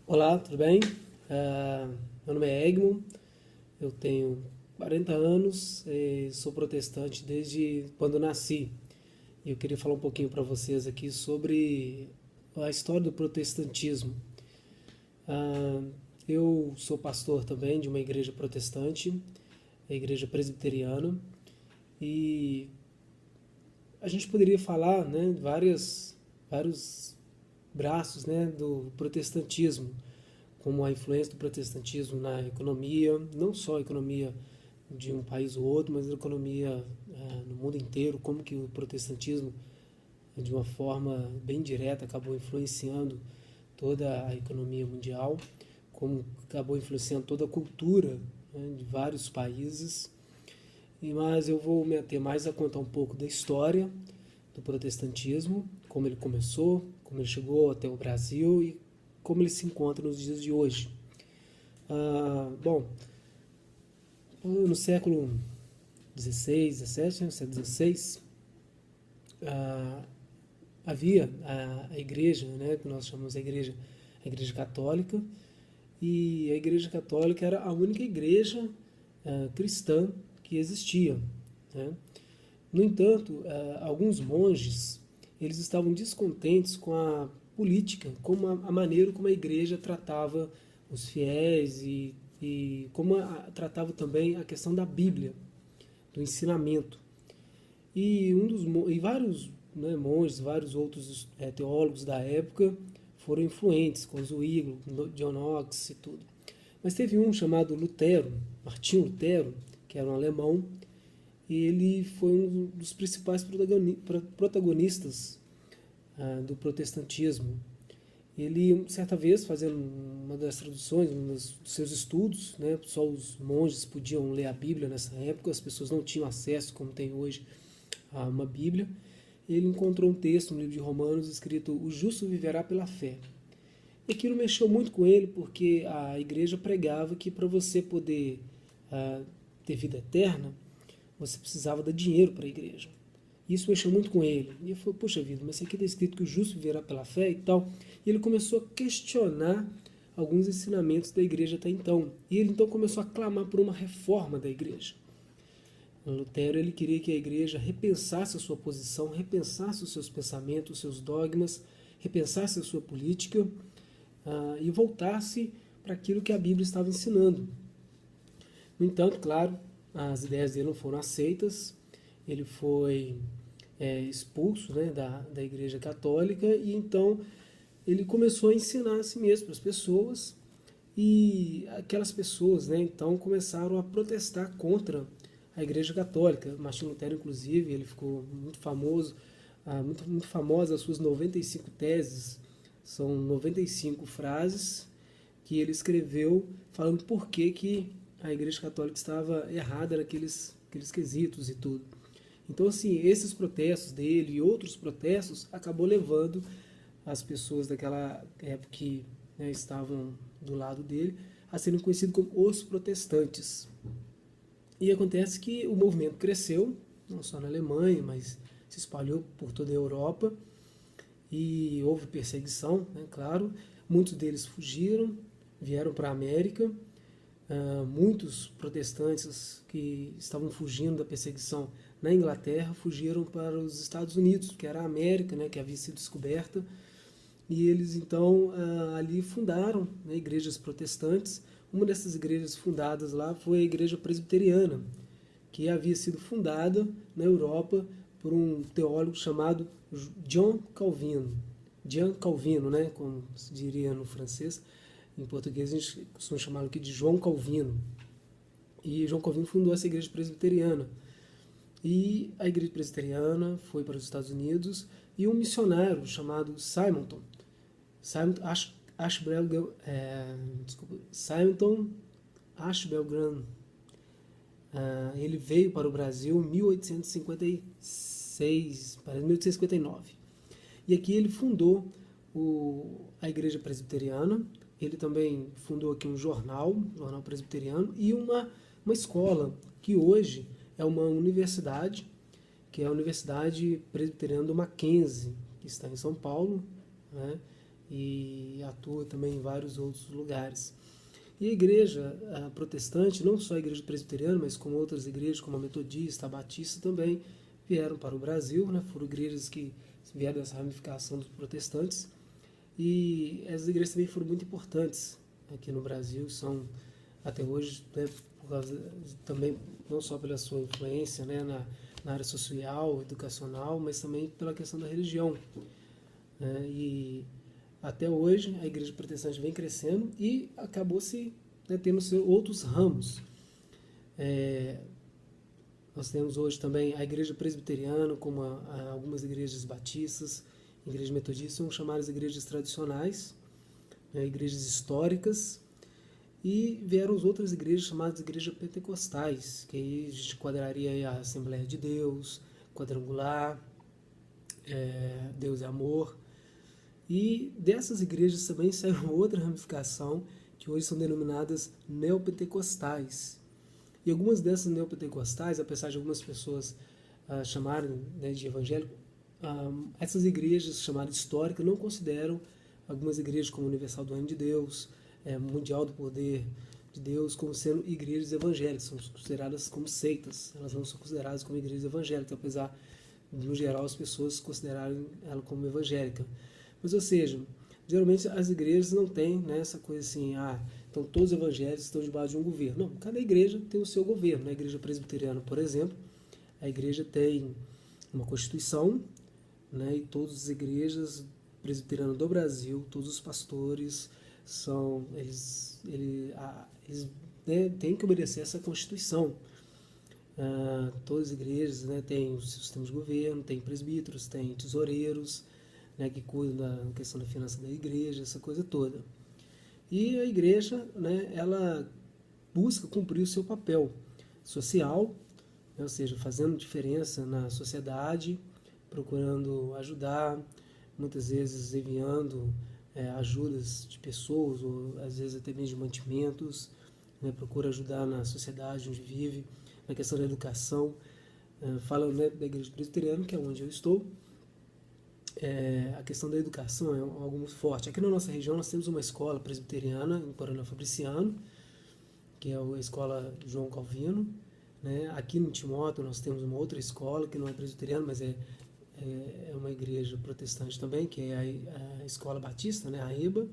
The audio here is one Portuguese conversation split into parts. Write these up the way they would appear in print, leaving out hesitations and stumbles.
Olá, tudo bem? Meu nome é Egmont, eu tenho 40 anos e sou protestante desde quando nasci. E eu queria falar um pouquinho para vocês aqui sobre a história do protestantismo. Ah, eu sou pastor também de uma igreja protestante, a igreja presbiteriana, e a gente poderia falar, né, vários braços, né, do protestantismo, como a influência do protestantismo na economia, não só a economia de um país ou outro, mas a economia no mundo inteiro, como que o protestantismo, de uma forma bem direta, acabou influenciando toda a economia mundial, como acabou influenciando toda a cultura, né, de vários países. Mas eu vou me ater mais a contar um pouco da história do protestantismo, como ele começou, como ele chegou até o Brasil e como ele se encontra nos dias de hoje. Bom, no século XVI, XVII, no século XVI, ah, havia a igreja, né, que nós chamamos a igreja católica, e a igreja católica era a única igreja cristã que existia, né? No entanto, alguns monges eles estavam descontentes com a política, com a maneira como a igreja tratava os fiéis e como tratava também a questão da Bíblia, do ensinamento. E vários, né, monges, vários outros teólogos da época foram influentes, com Zwingli, John Knox e tudo. Mas teve um chamado Lutero, Martinho Lutero, que era um alemão, e ele foi um dos principais protagonistas do protestantismo. Ele, certa vez, fazendo uma das traduções, um dos seus estudos, né, só os monges podiam ler a Bíblia nessa época, as pessoas não tinham acesso, como tem hoje, a uma Bíblia. Ele encontrou um texto no livro de Romanos escrito: "O justo viverá pela fé". E aquilo mexeu muito com ele, porque a igreja pregava que para você poder ter vida eterna, você precisava dar dinheiro para a igreja. Isso mexeu muito com ele. E ele falou: puxa vida, mas aqui está escrito que o justo viverá pela fé e tal. E ele começou a questionar alguns ensinamentos da igreja até então. E ele então começou a clamar por uma reforma da igreja. Lutero ele queria que a igreja repensasse a sua posição, repensasse os seus pensamentos, os seus dogmas, repensasse a sua política e voltasse para aquilo que a Bíblia estava ensinando. No entanto, claro, as ideias dele não foram aceitas, ele foi expulso, né, da Igreja Católica, e então ele começou a ensinar a si mesmo para as pessoas, e aquelas pessoas, né, então começaram a protestar contra a Igreja Católica. Martinho Lutero, inclusive, ele ficou muito famoso, muito famosa as suas 95 teses, são 95 frases que ele escreveu falando por que a Igreja Católica estava errada naqueles quesitos e tudo. Então, assim, esses protestos dele e outros protestos acabou levando as pessoas daquela época que, né, estavam do lado dele a serem conhecidos como os protestantes. E acontece que o movimento cresceu, não só na Alemanha, mas se espalhou por toda a Europa e houve perseguição, né, claro. Muitos deles fugiram, vieram para a América. Muitos protestantes que estavam fugindo da perseguição na Inglaterra fugiram para os Estados Unidos, que era a América, né, que havia sido descoberta, e eles então ali fundaram, né, igrejas protestantes. Uma dessas igrejas fundadas lá foi a Igreja Presbiteriana, que havia sido fundada na Europa por um teólogo chamado John Calvino. Jean Calvino, né, como se diria no francês. Em português a gente costuma chamá-lo aqui de João Calvino. E João Calvino fundou essa igreja presbiteriana. E a igreja presbiteriana foi para os Estados Unidos e um missionário chamado Simonton, Simonton Ashbelgram, ele veio para o Brasil em 1856, para 1859. E aqui ele fundou a igreja presbiteriana. Ele também fundou aqui um jornal presbiteriano, e uma escola, que hoje é uma universidade, que é a Universidade Presbiteriana do Mackenzie, que está em São Paulo, né? e atua também em vários outros lugares. E a igreja protestante, não só a igreja presbiteriana, mas como outras igrejas, como a metodista, a batista também, vieram para o Brasil, né? Foram igrejas que vieram dessa ramificação dos protestantes, e essas igrejas também foram muito importantes aqui no Brasil, são até hoje, né, por causa, também não só pela sua influência, né, na área social, educacional, mas também pela questão da religião, né? E até hoje a igreja protestante vem crescendo e acabou-se, né, tendo outros ramos. Nós temos hoje também a igreja presbiteriana, como algumas igrejas batistas, igrejas metodistas, são chamadas igrejas tradicionais, né, igrejas históricas, e vieram as outras igrejas chamadas igrejas pentecostais, que aí a gente enquadraria aí a Assembleia de Deus, Quadrangular, Deus é Amor. E dessas igrejas também saiu outra ramificação, que hoje são denominadas neopentecostais. E algumas dessas neopentecostais, apesar de algumas pessoas chamarem, né, de evangélico, essas igrejas chamadas históricas não consideram algumas igrejas como Universal do Reino de Deus, Mundial do Poder de Deus, como sendo igrejas evangélicas, são consideradas como seitas, elas não são consideradas como igrejas evangélicas, apesar de, no geral, as pessoas considerarem ela como evangélica. Mas, ou seja, geralmente as igrejas não têm, né, essa coisa assim, então todos os evangélicos estão debaixo de um governo. Não, cada igreja tem o seu governo. Na igreja presbiteriana, por exemplo, a igreja tem uma constituição, né, e todas as igrejas presbiterianas do Brasil, todos os pastores, eles né, têm que obedecer essa constituição. Todas as igrejas, né, têm o seu sistema de governo, tem presbíteros, tem tesoureiros, né, que cuidam da questão da finança da igreja, essa coisa toda. E a igreja, né, ela busca cumprir o seu papel social, né, ou seja, fazendo diferença na sociedade, procurando ajudar, muitas vezes enviando ajudas de pessoas, ou às vezes até mesmo de mantimentos, né, procura ajudar na sociedade onde vive, na questão da educação. Fala, né, da igreja presbiteriana, que é onde eu estou. A questão da educação é algo muito forte. Aqui na nossa região nós temos uma escola presbiteriana em Coronel Fabriciano, que é a escola João Calvino, né? Aqui no Timóteo nós temos uma outra escola que não é presbiteriana, mas é uma igreja protestante também, que é a escola batista, né? A EBA.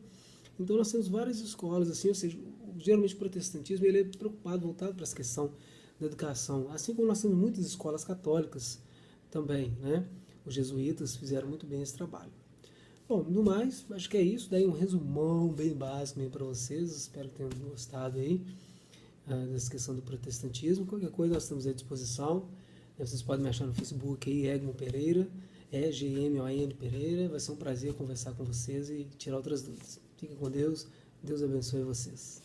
Então nós temos várias escolas assim, ou seja, geralmente o protestantismo ele é preocupado, voltado para essa questão da educação, assim como nós temos muitas escolas católicas também, né? Os jesuítas fizeram muito bem esse trabalho. Bom, no mais, acho que é isso. Daí um resumão bem básico para vocês. Espero que tenham gostado aí dessa questão do protestantismo. Qualquer coisa nós estamos à disposição. Vocês podem me achar no Facebook aí, Egmon Pereira, EGMON Pereira. Vai ser um prazer conversar com vocês e tirar outras dúvidas. Fiquem com Deus. Deus abençoe vocês.